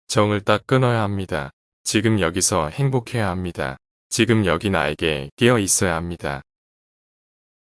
정을 딱 끊어야 합니다. 지금 여기서 행복해야 합니다. 지금 여기 나에게 깨어 있어야 합니다.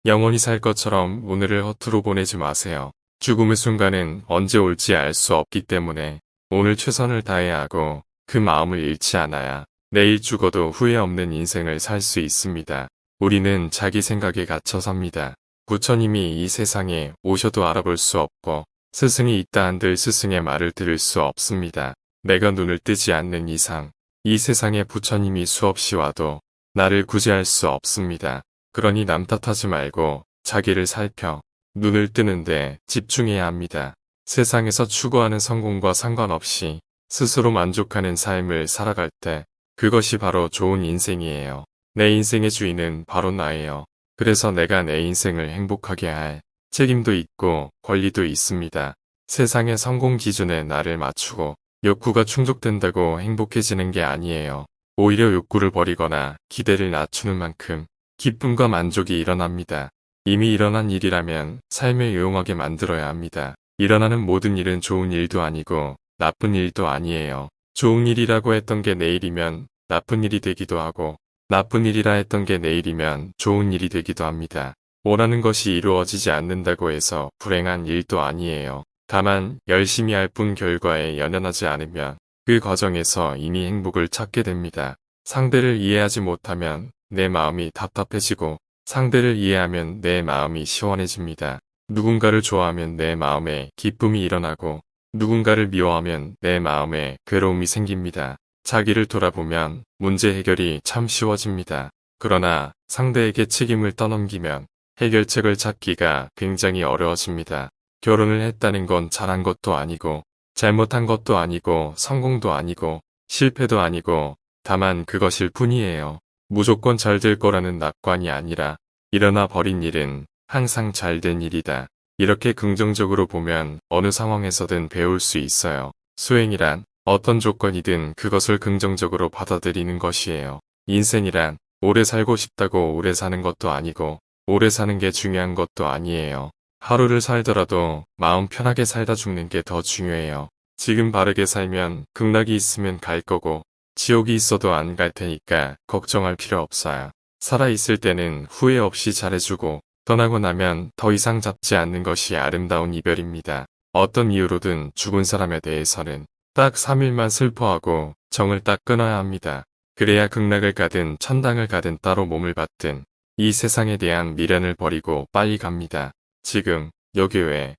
영원히 살 것처럼 오늘을 허투루 보내지 마세요. 죽음의 순간은 언제 올지 알 수 없기 때문에 오늘 최선을 다해야 하고 그 마음을 잃지 않아야 내일 죽어도 후회 없는 인생을 살 수 있습니다. 우리는 자기 생각에 갇혀 삽니다. 부처님이 이 세상에 오셔도 알아볼 수 없고 스승이 있다 한들 스승의 말을 들을 수 없습니다. 내가 눈을 뜨지 않는 이상 이 세상에 부처님이 수없이 와도 나를 구제할 수 없습니다. 그러니 남 탓하지 말고 자기를 살펴 눈을 뜨는데 집중해야 합니다. 세상에서 추구하는 성공과 상관없이 스스로 만족하는 삶을 살아갈 때 그것이 바로 좋은 인생이에요. 내 인생의 주인은 바로 나예요. 그래서 내가 내 인생을 행복하게 할 책임도 있고 권리도 있습니다. 세상의 성공 기준에 나를 맞추고 욕구가 충족된다고 행복해지는 게 아니에요. 오히려 욕구를 버리거나 기대를 낮추는 만큼 기쁨과 만족이 일어납니다. 이미 일어난 일이라면 삶을 유용하게 만들어야 합니다. 일어나는 모든 일은 좋은 일도 아니고 나쁜 일도 아니에요. 좋은 일이라고 했던 게 내일이면 나쁜 일이 되기도 하고 나쁜 일이라 했던 게 내일이면 좋은 일이 되기도 합니다. 원하는 것이 이루어지지 않는다고 해서 불행한 일도 아니에요. 다만 열심히 할 뿐 결과에 연연하지 않으면 그 과정에서 이미 행복을 찾게 됩니다. 상대를 이해하지 못하면 내 마음이 답답해지고 상대를 이해하면 내 마음이 시원해집니다. 누군가를 좋아하면 내 마음에 기쁨이 일어나고 누군가를 미워하면 내 마음에 괴로움이 생깁니다. 자기를 돌아보면 문제 해결이 참 쉬워집니다. 그러나 상대에게 책임을 떠넘기면 해결책을 찾기가 굉장히 어려워집니다. 결혼을 했다는 건 잘한 것도 아니고 잘못한 것도 아니고 성공도 아니고 실패도 아니고 다만 그것일 뿐이에요. 무조건 잘 될 거라는 낙관이 아니라 일어나 버린 일은 항상 잘 된 일이다. 이렇게 긍정적으로 보면 어느 상황에서든 배울 수 있어요. 수행이란 어떤 조건이든 그것을 긍정적으로 받아들이는 것이에요. 인생이란 오래 살고 싶다고 오래 사는 것도 아니고 오래 사는 게 중요한 것도 아니에요. 하루를 살더라도 마음 편하게 살다 죽는 게 더 중요해요. 지금 바르게 살면 극락이 있으면 갈 거고 지옥이 있어도 안 갈 테니까 걱정할 필요 없어요. 살아있을 때는 후회 없이 잘해주고 떠나고 나면 더 이상 잡지 않는 것이 아름다운 이별입니다. 어떤 이유로든 죽은 사람에 대해서는 딱 3일만 슬퍼하고 정을 딱 끊어야 합니다. 그래야 극락을 가든 천당을 가든 따로 몸을 받든 이 세상에 대한 미련을 버리고 빨리 갑니다. 지금, 여기 외에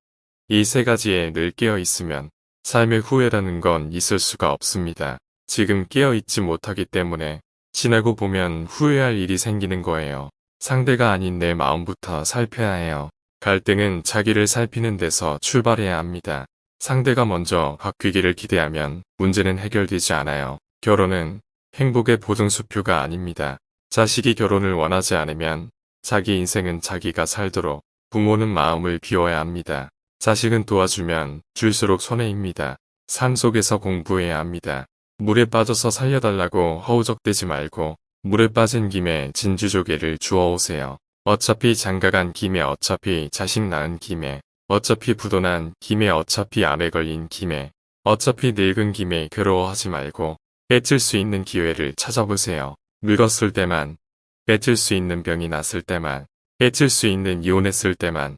이 세 가지에 늘 깨어 있으면 삶의 후회라는 건 있을 수가 없습니다. 지금 깨어 있지 못하기 때문에 지나고 보면 후회할 일이 생기는 거예요. 상대가 아닌 내 마음부터 살펴야 해요. 갈등은 자기를 살피는 데서 출발해야 합니다. 상대가 먼저 바뀌기를 기대하면 문제는 해결되지 않아요. 결혼은 행복의 보증수표가 아닙니다. 자식이 결혼을 원하지 않으면 자기 인생은 자기가 살도록 부모는 마음을 비워야 합니다. 자식은 도와주면 줄수록 손해입니다. 삶 속에서 공부해야 합니다. 물에 빠져서 살려달라고 허우적대지 말고 물에 빠진 김에 진주조개를 주워오세요. 어차피 장가간 김에 어차피 자식 낳은 김에 어차피 부도난 김에 어차피 암에 걸린 김에 어차피 늙은 김에 괴로워하지 말고 뺏을 수 있는 기회를 찾아보세요. 늙었을 때만, 뺏을 수 있는 병이 났을 때만, 뺏을 수 있는 이혼했을 때만,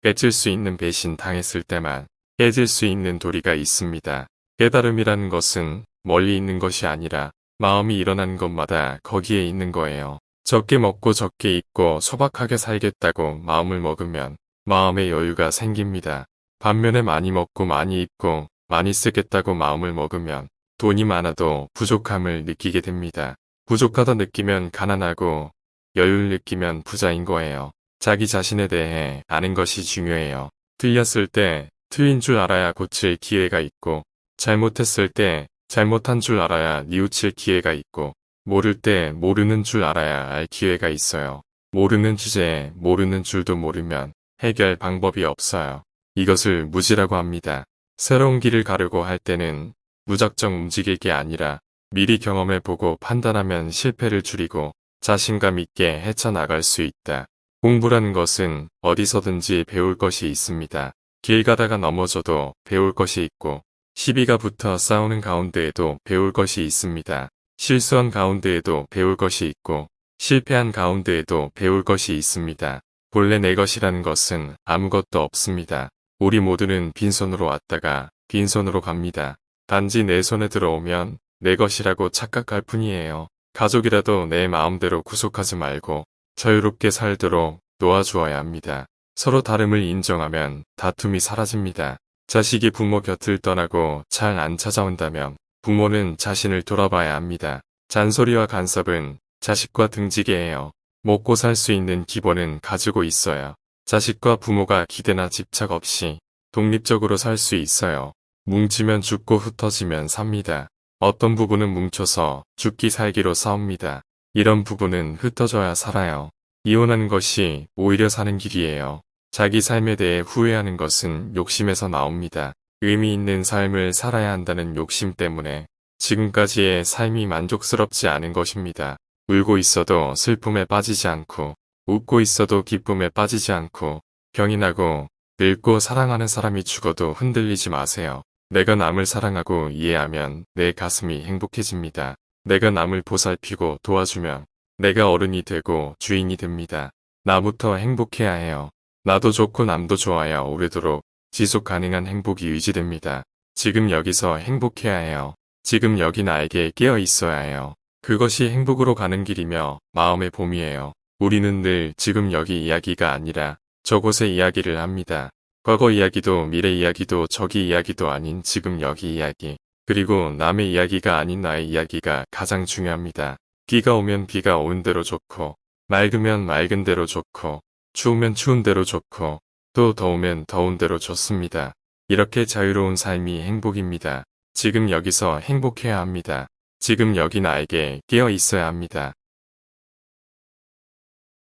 뺏을 수 있는 배신 당했을 때만, 뺏을 수 있는 도리가 있습니다. 깨달음이라는 것은 멀리 있는 것이 아니라 마음이 일어나는 것마다 거기에 있는 거예요. 적게 먹고 적게 입고 소박하게 살겠다고 마음을 먹으면 마음의 여유가 생깁니다. 반면에 많이 먹고 많이 입고 많이 쓰겠다고 마음을 먹으면 돈이 많아도 부족함을 느끼게 됩니다. 부족하다 느끼면 가난하고 여유를 느끼면 부자인 거예요. 자기 자신에 대해 아는 것이 중요해요. 틀렸을 때 틀린 줄 알아야 고칠 기회가 있고 잘못했을 때 잘못한 줄 알아야 뉘우칠 기회가 있고 모를 때 모르는 줄 알아야 알 기회가 있어요. 모르는 주제에 모르는 줄도 모르면 해결 방법이 없어요. 이것을 무지라고 합니다. 새로운 길을 가려고 할 때는 무작정 움직일 게 아니라 미리 경험해보고 판단하면 실패를 줄이고 자신감 있게 헤쳐나갈 수 있다. 공부라는 것은 어디서든지 배울 것이 있습니다. 길 가다가 넘어져도 배울 것이 있고 시비가 붙어 싸우는 가운데에도 배울 것이 있습니다. 실수한 가운데에도 배울 것이 있고 실패한 가운데에도 배울 것이 있습니다. 본래 내 것이라는 것은 아무것도 없습니다. 우리 모두는 빈손으로 왔다가 빈손으로 갑니다. 단지 내 손에 들어오면 내 것이라고 착각할 뿐이에요. 가족이라도 내 마음대로 구속하지 말고 자유롭게 살도록 놓아주어야 합니다. 서로 다름을 인정하면 다툼이 사라집니다. 자식이 부모 곁을 떠나고 잘 안 찾아온다면 부모는 자신을 돌아봐야 합니다. 잔소리와 간섭은 자식과 등지게해요. 먹고 살 수 있는 기본은 가지고 있어야 자식과 부모가 기대나 집착 없이 독립적으로 살 수 있어요. 뭉치면 죽고 흩어지면 삽니다. 어떤 부부는 뭉쳐서 죽기 살기로 싸웁니다. 이런 부부는 흩어져야 살아요. 이혼하는 것이 오히려 사는 길이에요. 자기 삶에 대해 후회하는 것은 욕심에서 나옵니다. 의미 있는 삶을 살아야 한다는 욕심 때문에 지금까지의 삶이 만족스럽지 않은 것입니다. 울고 있어도 슬픔에 빠지지 않고 웃고 있어도 기쁨에 빠지지 않고 병이 나고 늙고 사랑하는 사람이 죽어도 흔들리지 마세요. 내가 남을 사랑하고 이해하면 내 가슴이 행복해집니다. 내가 남을 보살피고 도와주면 내가 어른이 되고 주인이 됩니다. 나부터 행복해야 해요. 나도 좋고 남도 좋아야 오래도록 지속 가능한 행복이 유지됩니다. 지금 여기서 행복해야 해요. 지금 여기 나에게 깨어 있어야 해요. 그것이 행복으로 가는 길이며 마음의 봄이에요. 우리는 늘 지금 여기 이야기가 아니라 저곳의 이야기를 합니다. 과거 이야기도 미래 이야기도 저기 이야기도 아닌 지금 여기 이야기. 그리고 남의 이야기가 아닌 나의 이야기가 가장 중요합니다. 비가 오면 비가 오는 대로 좋고 맑으면 맑은 대로 좋고 추우면 추운 대로 좋고 또 더우면 더운 대로 좋습니다. 이렇게 자유로운 삶이 행복입니다. 지금 여기서 행복해야 합니다. 지금 여기 나에게 깨어 있어야 합니다.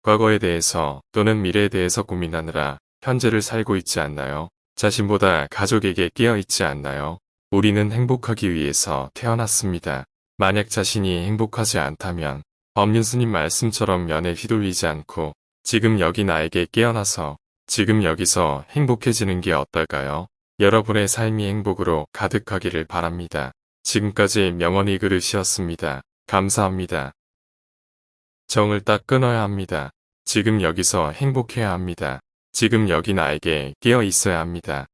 과거에 대해서 또는 미래에 대해서 고민하느라 현재를 살고 있지 않나요? 자신보다 가족에게 깨어 있지 않나요? 우리는 행복하기 위해서 태어났습니다. 만약 자신이 행복하지 않다면 법륜스님 말씀처럼 연에 휘둘리지 않고 지금 여기 나에게 깨어나서 지금 여기서 행복해지는 게 어떨까요? 여러분의 삶이 행복으로 가득하기를 바랍니다. 지금까지 명언이 그릇이었습니다. 감사합니다. 정을 딱 끊어야 합니다. 지금 여기서 행복해야 합니다. 지금 여기 나에게 깨어 있어야 합니다.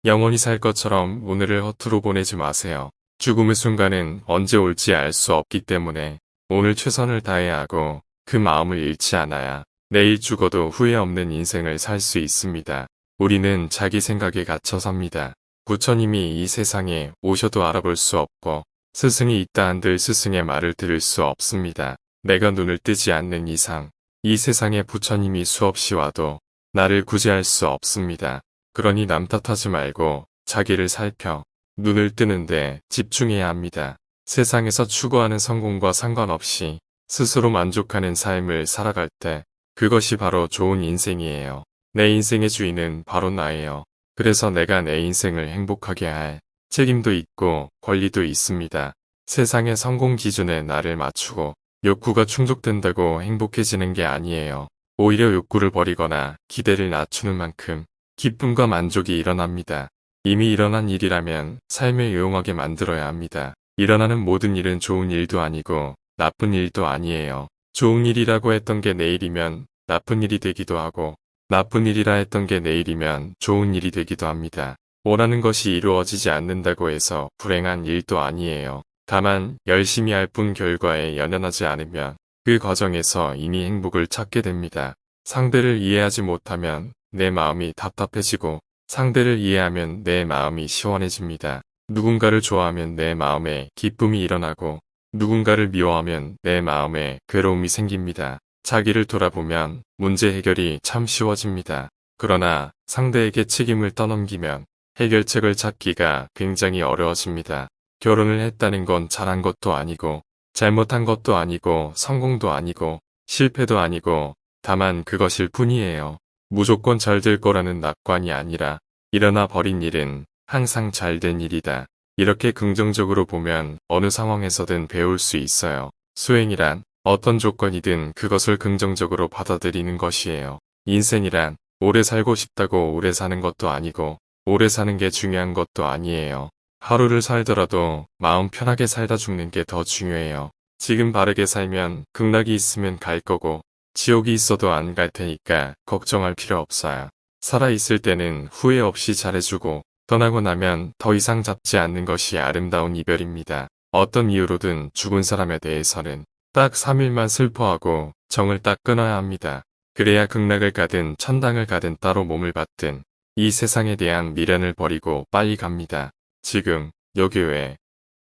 영원히 살 것처럼 오늘을 허투루 보내지 마세요. 죽음의 순간은 언제 올지 알 수 없기 때문에 오늘 최선을 다해야 하고 그 마음을 잃지 않아야 내일 죽어도 후회 없는 인생을 살 수 있습니다. 우리는 자기 생각에 갇혀 삽니다. 부처님이 이 세상에 오셔도 알아볼 수 없고 스승이 있다 한들 스승의 말을 들을 수 없습니다. 내가 눈을 뜨지 않는 이상 이 세상에 부처님이 수없이 와도 나를 구제할 수 없습니다. 그러니 남 탓하지 말고 자기를 살펴 눈을 뜨는데 집중해야 합니다. 세상에서 추구하는 성공과 상관없이 스스로 만족하는 삶을 살아갈 때 그것이 바로 좋은 인생이에요. 내 인생의 주인은 바로 나예요. 그래서 내가 내 인생을 행복하게 할 책임도 있고 권리도 있습니다. 세상의 성공 기준에 나를 맞추고 욕구가 충족된다고 행복해지는 게 아니에요. 오히려 욕구를 버리거나 기대를 낮추는 만큼 기쁨과 만족이 일어납니다. 이미 일어난 일이라면 삶을 유용하게 만들어야 합니다. 일어나는 모든 일은 좋은 일도 아니고 나쁜 일도 아니에요. 좋은 일이라고 했던 게 내일이면 나쁜 일이 되기도 하고 나쁜 일이라 했던 게 내일이면 좋은 일이 되기도 합니다. 원하는 것이 이루어지지 않는다고 해서 불행한 일도 아니에요. 다만 열심히 할 뿐 결과에 연연하지 않으면 그 과정에서 이미 행복을 찾게 됩니다. 상대를 이해하지 못하면 내 마음이 답답해지고 상대를 이해하면 내 마음이 시원해집니다. 누군가를 좋아하면 내 마음에 기쁨이 일어나고 누군가를 미워하면 내 마음에 괴로움이 생깁니다. 자기를 돌아보면 문제 해결이 참 쉬워집니다. 그러나 상대에게 책임을 떠넘기면 해결책을 찾기가 굉장히 어려워집니다. 결혼을 했다는 건 잘한 것도 아니고 잘못한 것도 아니고 성공도 아니고 실패도 아니고 다만 그것일 뿐이에요. 무조건 잘 될 거라는 낙관이 아니라 일어나 버린 일은 항상 잘 된 일이다. 이렇게 긍정적으로 보면 어느 상황에서든 배울 수 있어요. 수행이란 어떤 조건이든 그것을 긍정적으로 받아들이는 것이에요. 인생이란 오래 살고 싶다고 오래 사는 것도 아니고 오래 사는 게 중요한 것도 아니에요. 하루를 살더라도 마음 편하게 살다 죽는 게 더 중요해요. 지금 바르게 살면 극락이 있으면 갈 거고 지옥이 있어도 안 갈 테니까 걱정할 필요 없어요. 살아있을 때는 후회 없이 잘해주고 떠나고 나면 더 이상 잡지 않는 것이 아름다운 이별입니다. 어떤 이유로든 죽은 사람에 대해서는 딱 3일만 슬퍼하고 정을 딱 끊어야 합니다. 그래야 극락을 가든 천당을 가든 따로 몸을 받든 이 세상에 대한 미련을 버리고 빨리 갑니다. 지금, 여기 외에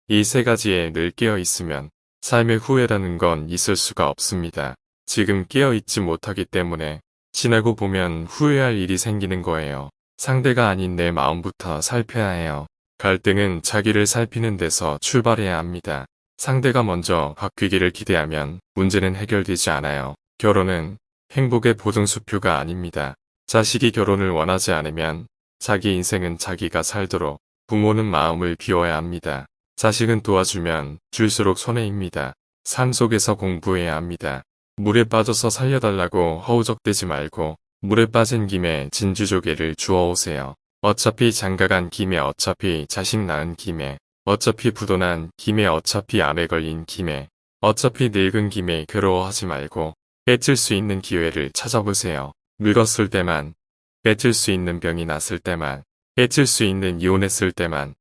이 세 가지에 늘 깨어 있으면 삶의 후회라는 건 있을 수가 없습니다. 지금 깨어 있지 못하기 때문에 지나고 보면 후회할 일이 생기는 거예요. 상대가 아닌 내 마음부터 살펴야 해요. 갈등은 자기를 살피는 데서 출발해야 합니다. 상대가 먼저 바뀌기를 기대하면 문제는 해결되지 않아요. 결혼은 행복의 보증수표가 아닙니다. 자식이 결혼을 원하지 않으면 자기 인생은 자기가 살도록 부모는 마음을 비워야 합니다. 자식은 도와주면 줄수록 손해입니다. 삶 속에서 공부해야 합니다. 물에 빠져서 살려달라고 허우적대지 말고 물에 빠진 김에 진주조개를 주워오세요. 어차피 장가간 김에 어차피 자식 낳은 김에 어차피 부도난 김에 어차피 암에 걸린 김에 어차피 늙은 김에 괴로워하지 말고 뺏을 수 있는 기회를 찾아보세요. 늙었을 때만, 뺏을 수 있는 병이 났을 때만, 뺏을 수 있는 이혼했을 때만,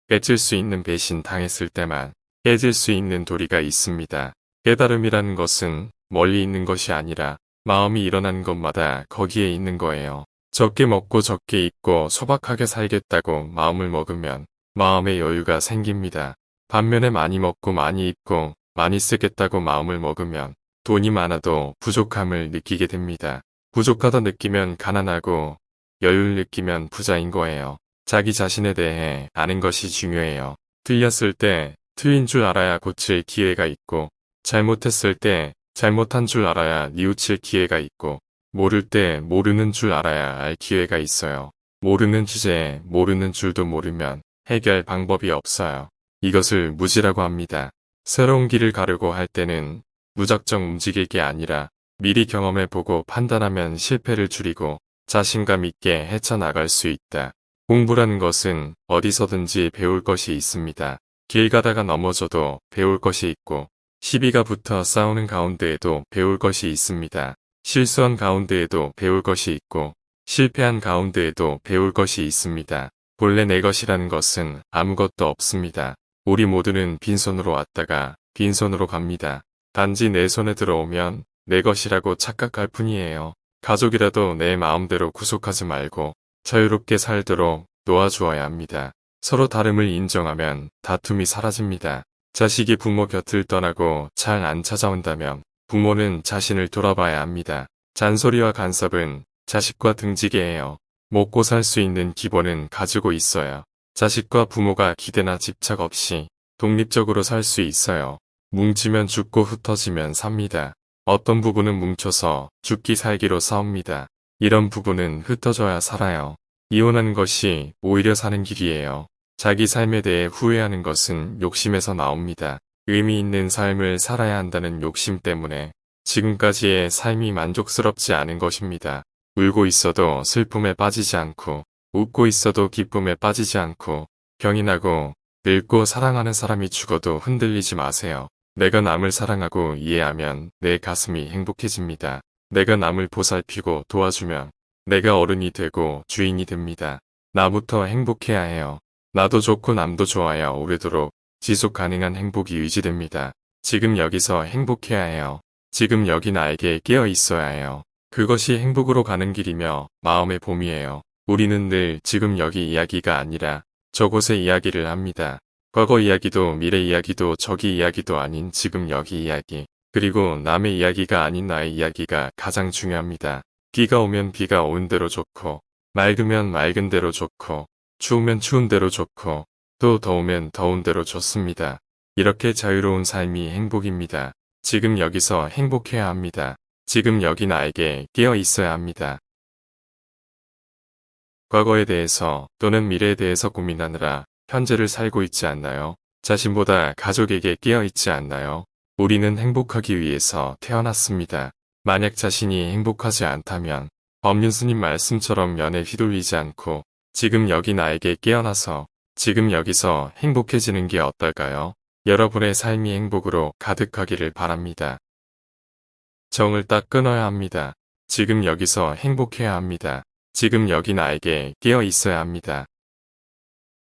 뺏을 수 있는 배신 당했을 때만, 뺏을 수 있는 도리가 있습니다. 깨달음이라는 것은 멀리 있는 것이 아니라 마음이 일어나는 것마다 거기에 있는 거예요. 적게 먹고 적게 입고 소박하게 살겠다고 마음을 먹으면 마음의 여유가 생깁니다. 반면에 많이 먹고 많이 입고 많이 쓰겠다고 마음을 먹으면 돈이 많아도 부족함을 느끼게 됩니다. 부족하다 느끼면 가난하고 여유를 느끼면 부자인 거예요. 자기 자신에 대해 아는 것이 중요해요. 틀렸을 때 틀린 줄 알아야 고칠 기회가 있고 잘못했을 때 잘못한 줄 알아야 뉘우칠 기회가 있고 모를 때 모르는 줄 알아야 알 기회가 있어요. 모르는 주제에 모르는 줄도 모르면 해결 방법이 없어요. 이것을 무지라고 합니다. 새로운 길을 가려고 할 때는 무작정 움직일 게 아니라 미리 경험해보고 판단하면 실패를 줄이고 자신감 있게 헤쳐나갈 수 있다. 공부라는 것은 어디서든지 배울 것이 있습니다. 길 가다가 넘어져도 배울 것이 있고 시비가 붙어 싸우는 가운데에도 배울 것이 있습니다. 실수한 가운데에도 배울 것이 있고 실패한 가운데에도 배울 것이 있습니다. 본래 내 것이라는 것은 아무것도 없습니다. 우리 모두는 빈손으로 왔다가 빈손으로 갑니다. 단지 내 손에 들어오면 내 것이라고 착각할 뿐이에요. 가족이라도 내 마음대로 구속하지 말고 자유롭게 살도록 놓아주어야 합니다. 서로 다름을 인정하면 다툼이 사라집니다. 자식이 부모 곁을 떠나고 잘 안 찾아온다면 부모는 자신을 돌아봐야 합니다. 잔소리와 간섭은 자식과 등지게 해요. 먹고 살 수 있는 기본은 가지고 있어야 자식과 부모가 기대나 집착 없이 독립적으로 살 수 있어요. 뭉치면 죽고 흩어지면 삽니다. 어떤 부부는 뭉쳐서 죽기 살기로 싸웁니다. 이런 부부는 흩어져야 살아요. 이혼하는 것이 오히려 사는 길이에요. 자기 삶에 대해 후회하는 것은 욕심에서 나옵니다. 의미 있는 삶을 살아야 한다는 욕심 때문에 지금까지의 삶이 만족스럽지 않은 것입니다. 울고 있어도 슬픔에 빠지지 않고 웃고 있어도 기쁨에 빠지지 않고 병이 나고 늙고 사랑하는 사람이 죽어도 흔들리지 마세요. 내가 남을 사랑하고 이해하면 내 가슴이 행복해집니다. 내가 남을 보살피고 도와주면 내가 어른이 되고 주인이 됩니다. 나부터 행복해야 해요. 나도 좋고 남도 좋아야 오래도록 지속 가능한 행복이 유지됩니다. 지금 여기서 행복해야 해요. 지금 여기 나에게 깨어 있어야 해요. 그것이 행복으로 가는 길이며 마음의 봄이에요. 우리는 늘 지금 여기 이야기가 아니라 저곳의 이야기를 합니다. 과거 이야기도 미래 이야기도 저기 이야기도 아닌 지금 여기 이야기. 그리고 남의 이야기가 아닌 나의 이야기가 가장 중요합니다. 비가 오면 비가 오는 대로 좋고 맑으면 맑은 대로 좋고 추우면 추운 대로 좋고 또 더우면 더운 대로 좋습니다. 이렇게 자유로운 삶이 행복입니다. 지금 여기서 행복해야 합니다. 지금 여기 나에게 깨어 있어야 합니다. 과거에 대해서 또는 미래에 대해서 고민하느라 현재를 살고 있지 않나요? 자신보다 가족에게 깨어 있지 않나요? 우리는 행복하기 위해서 태어났습니다. 만약 자신이 행복하지 않다면 법륜스님 말씀처럼 연에 휘둘리지 않고 지금 여기 나에게 깨어나서 지금 여기서 행복해지는 게 어떨까요? 여러분의 삶이 행복으로 가득하기를 바랍니다. 정을 딱 끊어야 합니다. 지금 여기서 행복해야 합니다. 지금 여기 나에게 깨어 있어야 합니다.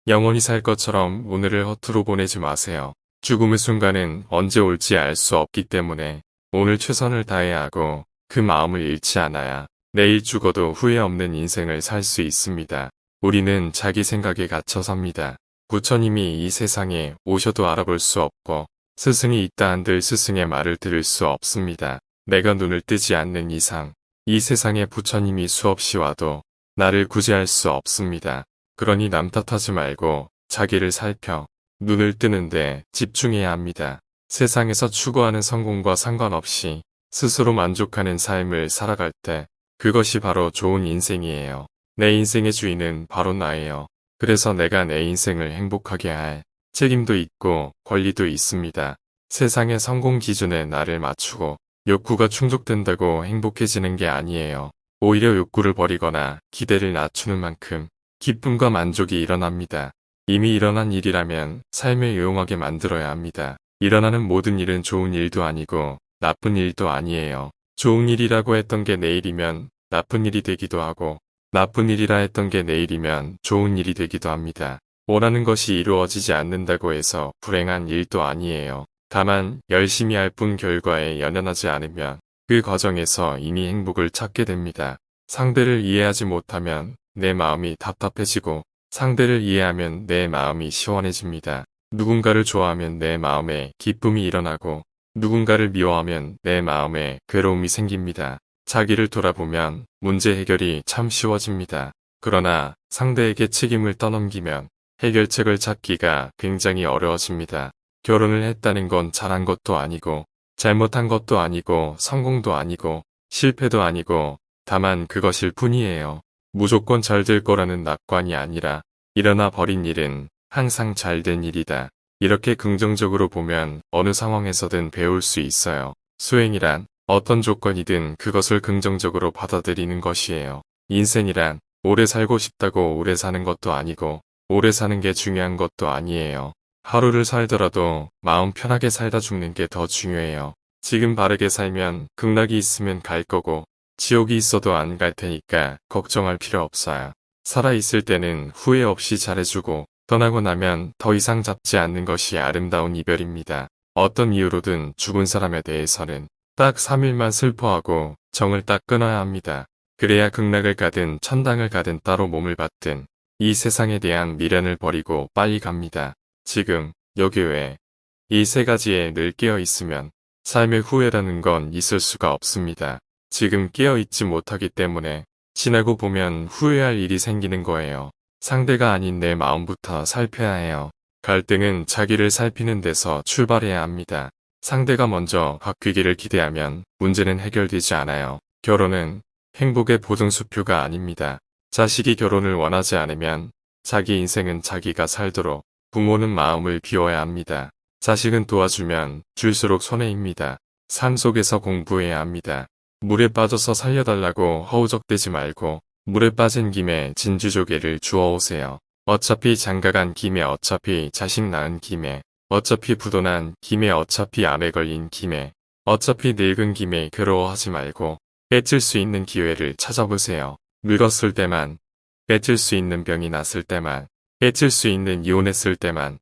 영원히 살 것처럼 오늘을 허투루 보내지 마세요. 죽음의 순간은 언제 올지 알 수 없기 때문에 오늘 최선을 다해야 하고 그 마음을 잃지 않아야 내일 죽어도 후회 없는 인생을 살 수 있습니다. 우리는 자기 생각에 갇혀 삽니다. 부처님이 이 세상에 오셔도 알아볼 수 없고 스승이 있다 한들 스승의 말을 들을 수 없습니다. 내가 눈을 뜨지 않는 이상 이 세상에 부처님이 수없이 와도 나를 구제할 수 없습니다. 그러니 남 탓하지 말고 자기를 살펴 눈을 뜨는데 집중해야 합니다. 세상에서 추구하는 성공과 상관없이 스스로 만족하는 삶을 살아갈 때 그것이 바로 좋은 인생이에요. 내 인생의 주인은 바로 나예요. 그래서 내가 내 인생을 행복하게 할 책임도 있고 권리도 있습니다. 세상의 성공 기준에 나를 맞추고 욕구가 충족된다고 행복해지는 게 아니에요. 오히려 욕구를 버리거나 기대를 낮추는 만큼 기쁨과 만족이 일어납니다. 이미 일어난 일이라면 삶을 유용하게 만들어야 합니다. 일어나는 모든 일은 좋은 일도 아니고 나쁜 일도 아니에요. 좋은 일이라고 했던 게 내일이면 나쁜 일이 되기도 하고 나쁜 일이라 했던 게 내일이면 좋은 일이 되기도 합니다. 원하는 것이 이루어지지 않는다고 해서 불행한 일도 아니에요. 다만 열심히 할 뿐 결과에 연연하지 않으면 그 과정에서 이미 행복을 찾게 됩니다. 상대를 이해하지 못하면 내 마음이 답답해지고 상대를 이해하면 내 마음이 시원해집니다. 누군가를 좋아하면 내 마음에 기쁨이 일어나고 누군가를 미워하면 내 마음에 괴로움이 생깁니다. 자기를 돌아보면 문제 해결이 참 쉬워집니다. 그러나 상대에게 책임을 떠넘기면 해결책을 찾기가 굉장히 어려워집니다. 결혼을 했다는 건 잘한 것도 아니고 잘못한 것도 아니고 성공도 아니고 실패도 아니고 다만 그것일 뿐이에요. 무조건 잘 될 거라는 낙관이 아니라 일어나 버린 일은 항상 잘 된 일이다. 이렇게 긍정적으로 보면 어느 상황에서든 배울 수 있어요. 수행이란 어떤 조건이든 그것을 긍정적으로 받아들이는 것이에요. 인생이란 오래 살고 싶다고 오래 사는 것도 아니고 오래 사는 게 중요한 것도 아니에요. 하루를 살더라도 마음 편하게 살다 죽는 게 더 중요해요. 지금 바르게 살면 극락이 있으면 갈 거고 지옥이 있어도 안 갈 테니까 걱정할 필요 없어요. 살아있을 때는 후회 없이 잘해주고 떠나고 나면 더 이상 잡지 않는 것이 아름다운 이별입니다. 어떤 이유로든 죽은 사람에 대해서는 딱 3일만 슬퍼하고 정을 딱 끊어야 합니다. 그래야 극락을 가든 천당을 가든 따로 몸을 받든 이 세상에 대한 미련을 버리고 빨리 갑니다. 지금, 여기 외 이 세 가지에 늘 깨어 있으면 삶의 후회라는 건 있을 수가 없습니다. 지금 깨어 있지 못하기 때문에 지나고 보면 후회할 일이 생기는 거예요. 상대가 아닌 내 마음부터 살펴야 해요. 갈등은 자기를 살피는 데서 출발해야 합니다. 상대가 먼저 바뀌기를 기대하면 문제는 해결되지 않아요. 결혼은 행복의 보증수표가 아닙니다. 자식이 결혼을 원하지 않으면 자기 인생은 자기가 살도록 부모는 마음을 비워야 합니다. 자식은 도와주면 줄수록 손해입니다. 삶 속에서 공부해야 합니다. 물에 빠져서 살려달라고 허우적대지 말고 물에 빠진 김에 진주조개를 주워오세요. 어차피 장가간 김에 어차피 자식 낳은 김에 어차피 부도난 김에 어차피 암에 걸린 김에 어차피 늙은 김에 괴로워하지 말고 뺏을 수 있는 기회를 찾아보세요. 늙었을 때만, 뺏을 수 있는 병이 났을 때만, 뺏을 수 있는 이혼했을 때만,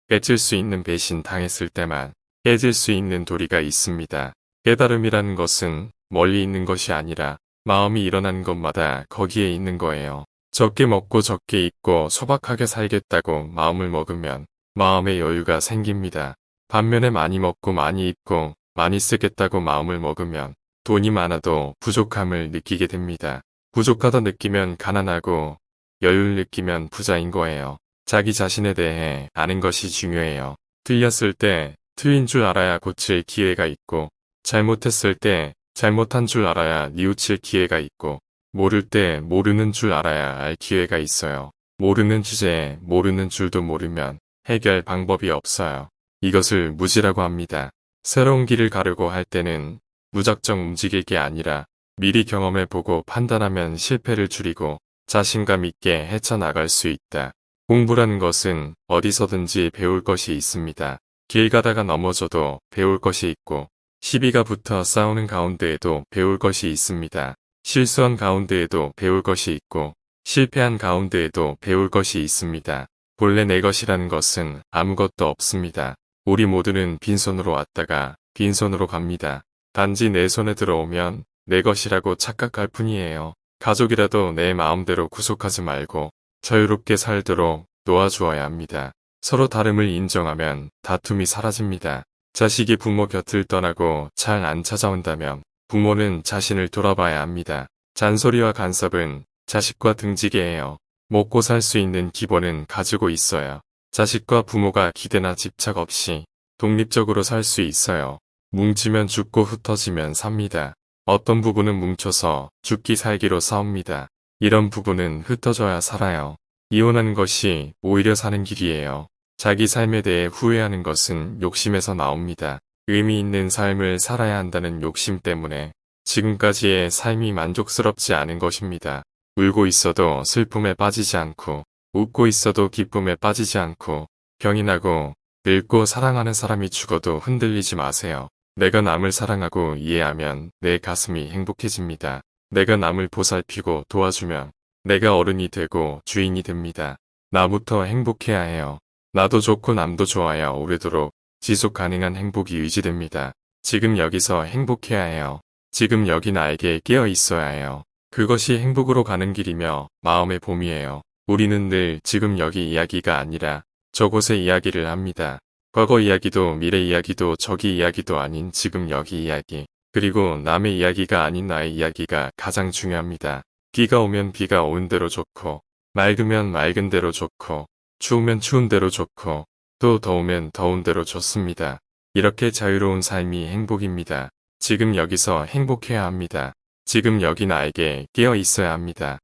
뺏을 수 있는 배신 당했을 때만, 뺏을 수 있는 도리가 있습니다. 깨달음이라는 것은 멀리 있는 것이 아니라 마음이 일어난 것마다 거기에 있는 거예요. 적게 먹고 적게 입고 소박하게 살겠다고 마음을 먹으면 마음의 여유가 생깁니다. 반면에 많이 먹고 많이 입고 많이 쓰겠다고 마음을 먹으면 돈이 많아도 부족함을 느끼게 됩니다. 부족하다 느끼면 가난하고 여유를 느끼면 부자인 거예요. 자기 자신에 대해 아는 것이 중요해요. 틀렸을 때 틀린 줄 알아야 고칠 기회가 있고 잘못했을 때 잘못한 줄 알아야 뉘우칠 기회가 있고 모를 때 모르는 줄 알아야 알 기회가 있어요. 모르는 주제에 모르는 줄도 모르면 해결 방법이 없어요. 이것을 무지라고 합니다. 새로운 길을 가려고 할 때는 무작정 움직일 게 아니라 미리 경험해보고 판단하면 실패를 줄이고 자신감 있게 헤쳐나갈 수 있다. 공부라는 것은 어디서든지 배울 것이 있습니다. 길 가다가 넘어져도 배울 것이 있고, 시비가 붙어 싸우는 가운데에도 배울 것이 있습니다. 실수한 가운데에도 배울 것이 있고, 실패한 가운데에도 배울 것이 있습니다. 본래 내 것이라는 것은 아무것도 없습니다. 우리 모두는 빈손으로 왔다가 빈손으로 갑니다. 단지 내 손에 들어오면 내 것이라고 착각할 뿐이에요. 가족이라도 내 마음대로 구속하지 말고 자유롭게 살도록 놓아주어야 합니다. 서로 다름을 인정하면 다툼이 사라집니다. 자식이 부모 곁을 떠나고 잘 안 찾아온다면 부모는 자신을 돌아봐야 합니다. 잔소리와 간섭은 자식과 등지게 해요. 먹고 살 수 있는 기본은 가지고 있어야 자식과 부모가 기대나 집착 없이 독립적으로 살 수 있어요. 뭉치면 죽고 흩어지면 삽니다. 어떤 부부는 뭉쳐서 죽기 살기로 싸웁니다. 이런 부부는 흩어져야 살아요. 이혼하는 것이 오히려 사는 길이에요. 자기 삶에 대해 후회하는 것은 욕심에서 나옵니다. 의미 있는 삶을 살아야 한다는 욕심 때문에 지금까지의 삶이 만족스럽지 않은 것입니다. 울고 있어도 슬픔에 빠지지 않고, 웃고 있어도 기쁨에 빠지지 않고, 병이 나고 늙고 사랑하는 사람이 죽어도 흔들리지 마세요. 내가 남을 사랑하고 이해하면 내 가슴이 행복해집니다. 내가 남을 보살피고 도와주면 내가 어른이 되고 주인이 됩니다. 나부터 행복해야 해요. 나도 좋고 남도 좋아야 오래도록 지속 가능한 행복이 유지됩니다. 지금 여기서 행복해야 해요. 지금 여기 나에게 깨어 있어야 해요. 그것이 행복으로 가는 길이며 마음의 봄이에요. 우리는 늘 지금 여기 이야기가 아니라 저곳의 이야기를 합니다. 과거 이야기도 미래 이야기도 저기 이야기도 아닌 지금 여기 이야기. 그리고 남의 이야기가 아닌 나의 이야기가 가장 중요합니다. 비가 오면 비가 오는 대로 좋고, 맑으면 맑은 대로 좋고, 추우면 추운 대로 좋고, 또 더우면 더운 대로 좋습니다. 이렇게 자유로운 삶이 행복입니다. 지금 여기서 행복해야 합니다. 지금 여기 나에게 깨어 있어야 합니다.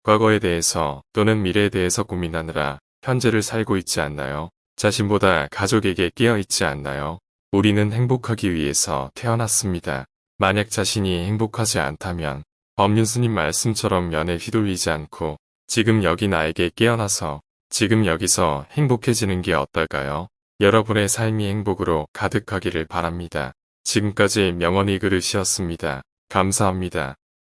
과거에 대해서 또는 미래에 대해서 고민하느라 현재를 살고 있지 않나요? 자신보다 가족에게 깨어 있지 않나요? 우리는 행복하기 위해서 태어났습니다. 만약 자신이 행복하지 않다면 법륜스님 말씀처럼 연에 휘둘리지 않고 지금 여기 나에게 깨어나서 지금 여기서 행복해지는 게 어떨까요? 여러분의 삶이 행복으로 가득하기를 바랍니다. 지금까지 명언이 그릇이었습니다. 감사합니다.